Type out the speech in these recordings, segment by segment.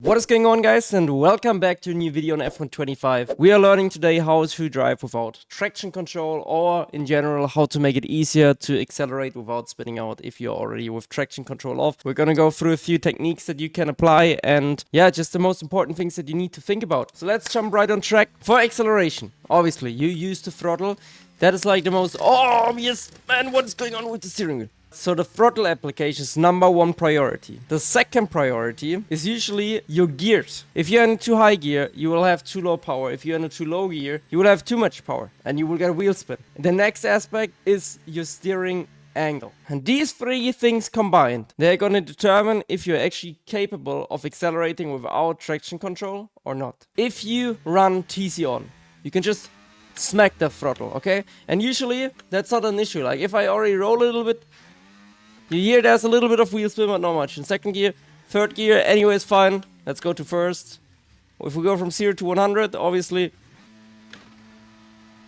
What is going on, guys, and welcome back to a new video on F125. We are learning today how to drive without traction control, or in general how to make it easier to accelerate without spinning out if you're already with traction control off. We're gonna go through a few techniques that you can apply and yeah, just the most important things that you need to think about. So let's jump right on track. For acceleration, obviously you use the throttle. That is like the most obvious, man, what is going on with the steering wheel? So the throttle application is #1 priority. The second priority is usually your gears. If you're in too high gear, you will have too low power. If you're in a too low gear, you will have too much power and you will get a wheel spin. The next aspect is your steering angle. And these three things combined, they're going to determine if you're actually capable of accelerating without traction control or not. If you run TC on, you can just smack the throttle, okay? And usually that's not an issue. Like if I already roll a little bit, you hear there's a little bit of wheel spin, but not much. In second gear, third gear, anyway, it's fine. Let's go to first. If we go from 0 to 100, obviously,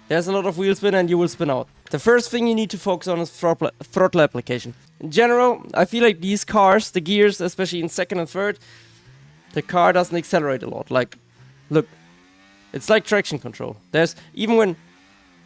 there's a lot of wheel spin and you will spin out. The first thing you need to focus on is throttle application. In general, I feel like these cars, the gears, especially in second and third, the car doesn't accelerate a lot. Like, look, it's like traction control. There's, even when...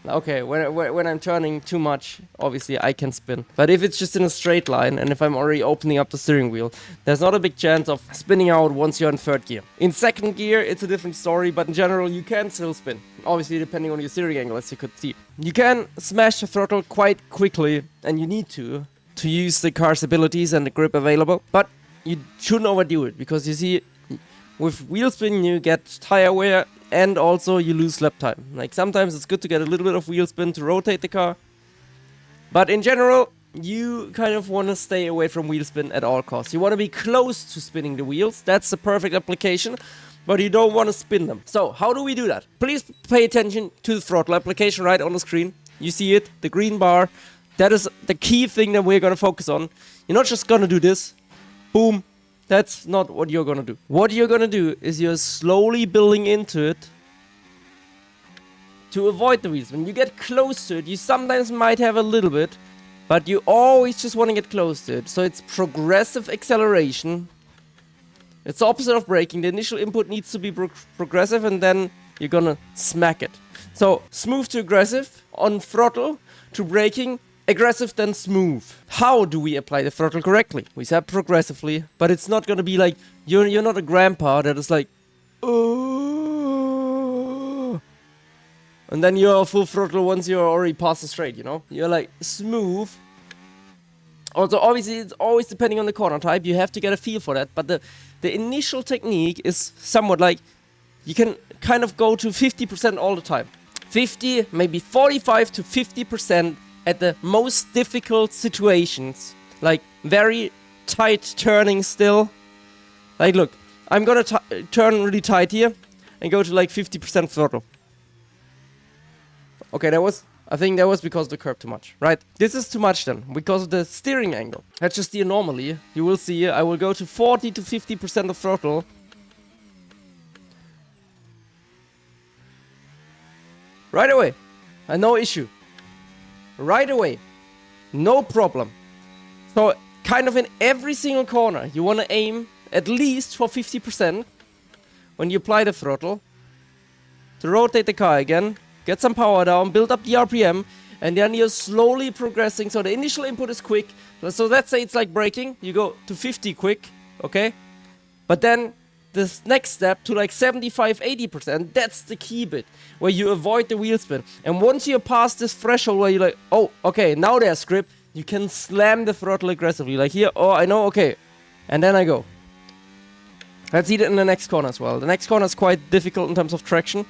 Okay, when I'm turning too much, obviously I can spin. But if it's just in a straight line and if I'm already opening up the steering wheel, there's not a big chance of spinning out once you're in third gear. In second gear, it's a different story, but in general, you can still spin. Obviously, depending on your steering angle, as you could see. You can smash the throttle quite quickly, and you need to use the car's abilities and the grip available. But you shouldn't overdo it, because you see, with wheel spin, you get tire wear, and also you lose lap time. Like sometimes it's good to get a little bit of wheel spin to rotate the car. But in general, you kind of want to stay away from wheel spin at all costs. You want to be close to spinning the wheels. That's the perfect application. But you don't want to spin them. So how do we do that? Please pay attention to the throttle application right on the screen. You see it, the green bar. That is the key thing that we're going to focus on. You're not just going to do this. Boom. That's not what you're gonna do. What you're gonna do is you're slowly building into it to avoid the wheels. When you get close to it, you sometimes might have a little bit, but you always just want to get close to it. So it's progressive acceleration. It's the opposite of braking. The initial input needs to be progressive, and then you're gonna smack it. So smooth to aggressive on throttle to braking. Aggressive then smooth. How do we apply the throttle correctly? We said progressively, but it's not gonna be like you're not a grandpa that is like, oh, and then you're full throttle once you're already past the straight. You know, you're like smooth. Also, obviously, it's always depending on the corner type. You have to get a feel for that. But the initial technique is somewhat like you can kind of go to 50% all the time. 50, maybe 45 to 50%. At the most difficult situations, like very tight turning still. Like look, I'm gonna turn really tight here and go to like 50% throttle. Okay, I think that was because of the curb too much, right? This is too much then, because of the steering angle. That's just the anomaly. You will see, I will go to 40 to 50% of throttle. Right away, and no issue. Right away, no problem. So kind of in every single corner you want to aim at least for 50% when you apply the throttle to rotate the car again, get some power down, build up the RPM, and then you're slowly progressing. So the initial input is quick. So let's say it's like braking, you go to 50 quick, okay? But then this next step to like 75-80%, that's the key bit where you avoid the wheel spin. And once you're past this threshold where you're like, oh, okay, now there's grip, you can slam the throttle aggressively. Like here, oh, I know, okay. And then I go. Let's see that in the next corner as well. The next corner is quite difficult in terms of traction.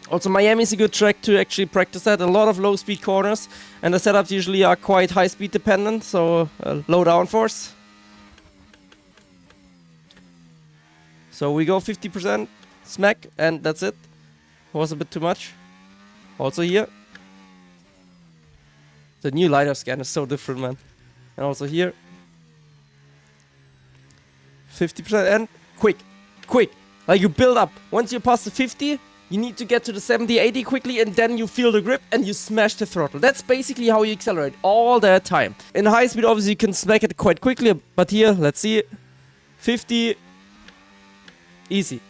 Also, Miami is a good track to actually practice that. A lot of low-speed corners, and the setups usually are quite high-speed dependent, so low downforce. So we go 50% smack, and that's it. Was a bit too much. Also here. The new LiDAR scan is so different, man. And also here. 50% and quick. Like you build up. Once you pass the 50, you need to get to the 70, 80 quickly, and then you feel the grip and you smash the throttle. That's basically how you accelerate all the time. In high speed, obviously, you can smack it quite quickly, but here, let's see. 50, easy,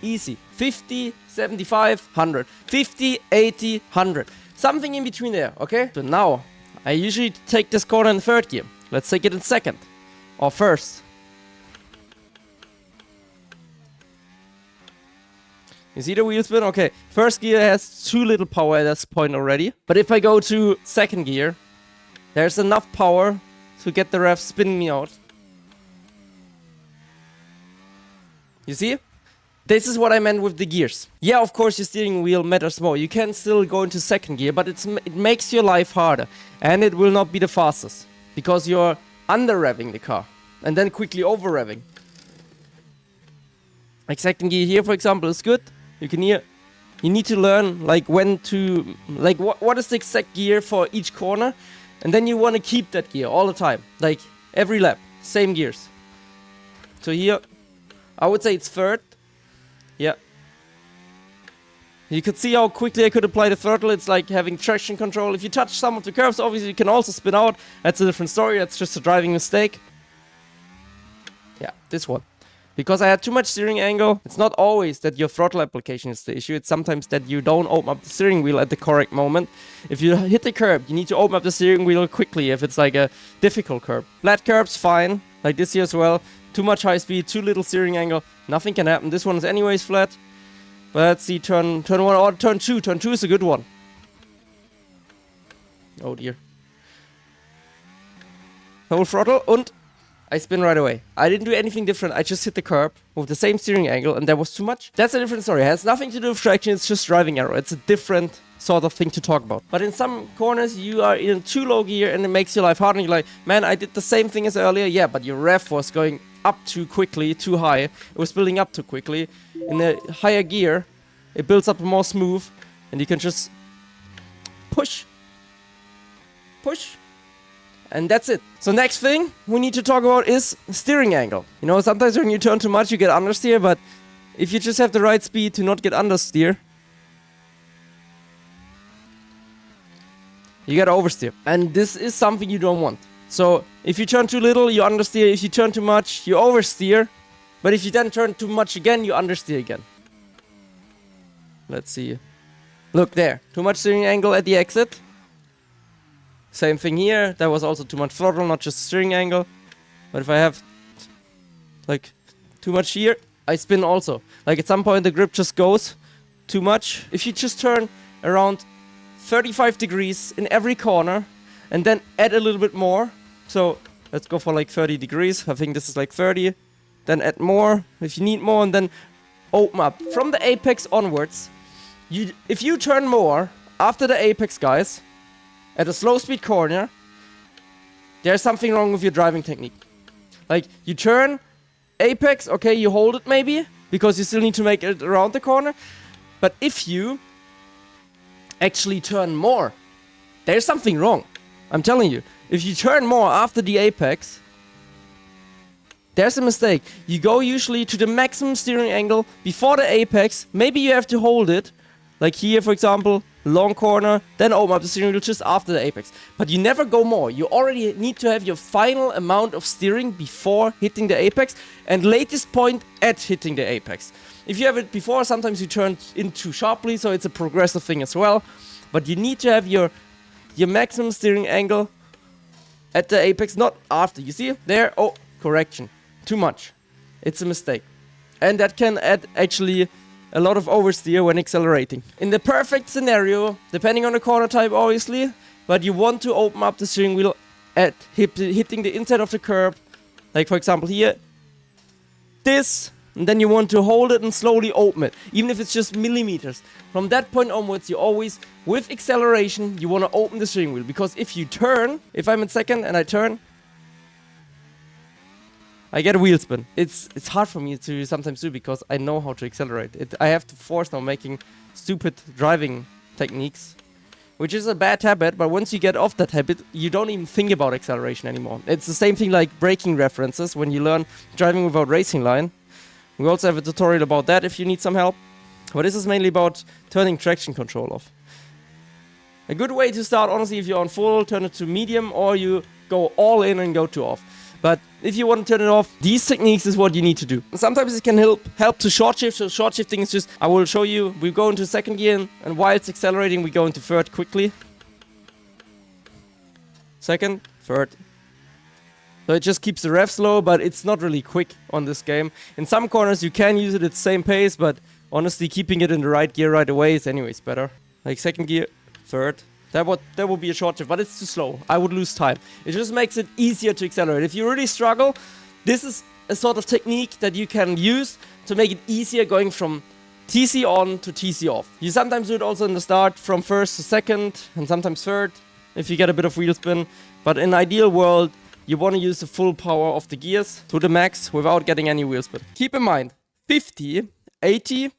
easy. 50, 75, 100. 50, 80, 100. Something in between there, okay? So now, I usually take this corner in third gear. Let's take it in second. Or first. You see the wheel spin? Okay, first gear has too little power at this point already. But if I go to second gear, there's enough power to get the ref spinning me out. You see? This is what I meant with the gears. Yeah, of course your steering wheel matters more. You can still go into second gear, but it makes your life harder. And it will not be the fastest. Because you're under-revving the car. And then quickly over-revving. Like second gear here, for example, is good. You can hear, you need to learn like when to, like what is the exact gear for each corner, and then you want to keep that gear all the time, like every lap, same gears. So here, I would say it's third. Yeah. You could see how quickly I could apply the throttle. It's like having traction control. If you touch some of the curves, obviously you can also spin out. That's a different story. That's just a driving mistake. Yeah, this one. Because I had too much steering angle, it's not always that your throttle application is the issue. It's sometimes that you don't open up the steering wheel at the correct moment. If you hit the curb, you need to open up the steering wheel quickly if it's like a difficult curb. Flat curbs, fine. Like this here as well. Too much high speed, too little steering angle. Nothing can happen. This one is anyways flat. But let's see, turn 1 or turn 2. Turn 2 is a good one. Oh dear. Whole throttle and I spin right away. I didn't do anything different. I just hit the curb with the same steering angle and that was too much. That's a different story. It has nothing to do with traction. It's just driving error. It's a different sort of thing to talk about. But in some corners you are in too low gear and it makes your life harder. And you're like, man, I did the same thing as earlier. Yeah, but your ref was going up too quickly, too high. It was building up too quickly. In the higher gear, it builds up more smooth and you can just push. Push. And that's it. So next thing we need to talk about is steering angle. You know, sometimes when you turn too much, you get understeer, but if you just have the right speed to not get understeer, you get oversteer. And this is something you don't want. So if you turn too little, you understeer. If you turn too much, you oversteer. But if you then turn too much again, you understeer again. Let's see. Look there. Too much steering angle at the exit. Same thing here. That was also too much throttle, not just steering angle. But if I have like too much here, I spin also. Like at some point the grip just goes too much. If you just turn around 35 degrees in every corner and then add a little bit more. So let's go for like 30 degrees. I think this is like 30. Then add more if you need more and then open up. From the apex onwards, if you turn more after the apex, guys, at a slow speed corner, there's something wrong with your driving technique. Like, you turn apex, okay, you hold it maybe, because you still need to make it around the corner. But if you actually turn more, there's something wrong. I'm telling you. If you turn more after the apex, there's a mistake. You go usually to the maximum steering angle before the apex. Maybe you have to hold it. Like here, for example, long corner, then open up the steering wheel just after the apex. But you never go more. You already need to have your final amount of steering before hitting the apex and latest point at hitting the apex. If you have it before, sometimes you turn in too sharply, so it's a progressive thing as well. But you need to have your maximum steering angle at the apex, not after. You see? There, oh, correction. Too much. It's a mistake. And that can add actually a lot of oversteer when accelerating. In the perfect scenario, depending on the corner type obviously, but you want to open up the steering wheel at hitting the inside of the curb, like for example here, this, and then you want to hold it and slowly open it, even if it's just millimeters. From that point onwards, you always, with acceleration, you want to open the steering wheel, because if you turn, if I'm in second and I turn, I get a wheel spin. It's hard for me to sometimes do because I know how to accelerate. I have to force now making stupid driving techniques, which is a bad habit, but once you get off that habit, you don't even think about acceleration anymore. It's the same thing like braking references when you learn driving without racing line. We also have a tutorial about that if you need some help. But this is mainly about turning traction control off. A good way to start, honestly, if you're on full, turn it to medium, or you go all in and go to off. But if you want to turn it off, these techniques is what you need to do. Sometimes it can help to short shift. So short shifting is just, I will show you, we go into second gear, and while it's accelerating, we go into third quickly. Second, third. So it just keeps the revs low, but it's not really quick on this game. In some corners you can use it at the same pace, but honestly keeping it in the right gear right away is anyways better. Like second gear, third. That would be a short shift, but it's too slow. I would lose time. It just makes it easier to accelerate. If you really struggle, this is a sort of technique that you can use to make it easier going from TC on to TC off. You sometimes do it also in the start from first to second and sometimes third if you get a bit of wheel spin. But in an ideal world, you want to use the full power of the gears to the max without getting any wheel spin. Keep in mind, 50, 80,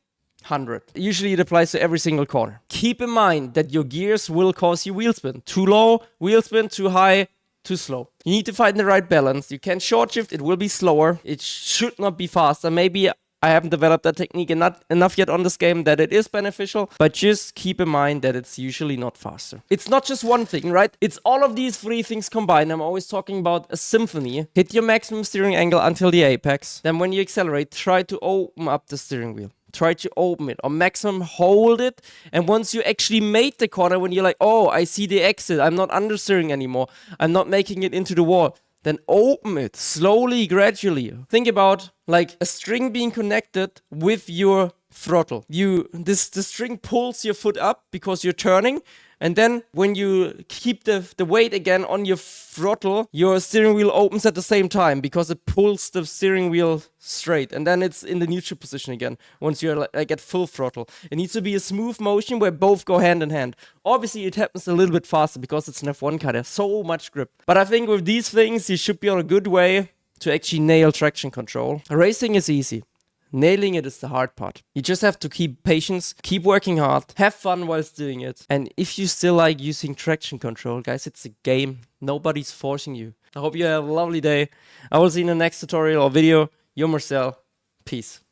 100. Usually it applies to every single corner. Keep in mind that your gears will cause you wheel spin. Too low, wheel spin, too high, too slow. You need to find the right balance. You can short shift, it will be slower. It should not be faster. Maybe I haven't developed that technique and not enough yet on this game that it is beneficial, but just keep in mind that it's usually not faster. It's not just one thing, right? It's all of these three things combined. I'm always talking about a symphony. Hit your maximum steering angle until the apex. Then when you accelerate, try to open up the steering wheel. Try to open it, or maximum hold it, and once you actually made the corner, when you're like, oh, I see the exit, I'm not understeering anymore, I'm not making it into the wall, then open it slowly, gradually. Think about like a string being connected with your throttle. The string pulls your foot up because you're turning, and then when you keep the weight again on your throttle, your steering wheel opens at the same time because it pulls the steering wheel straight, and then it's in the neutral position again once you're like at full throttle. It needs to be a smooth motion where both go hand in hand. Obviously it happens a little bit faster because it's an F1 car. There's so much grip. But I think with these things you should be on a good way to actually nail traction control. Racing is easy. Nailing it is the hard part. You just have to keep patience, keep working hard, have fun whilst doing it. And if you still like using traction control, guys, it's a game. Nobody's forcing you. I hope you have a lovely day. I will see you in the next tutorial or video. You're Marcel. Peace.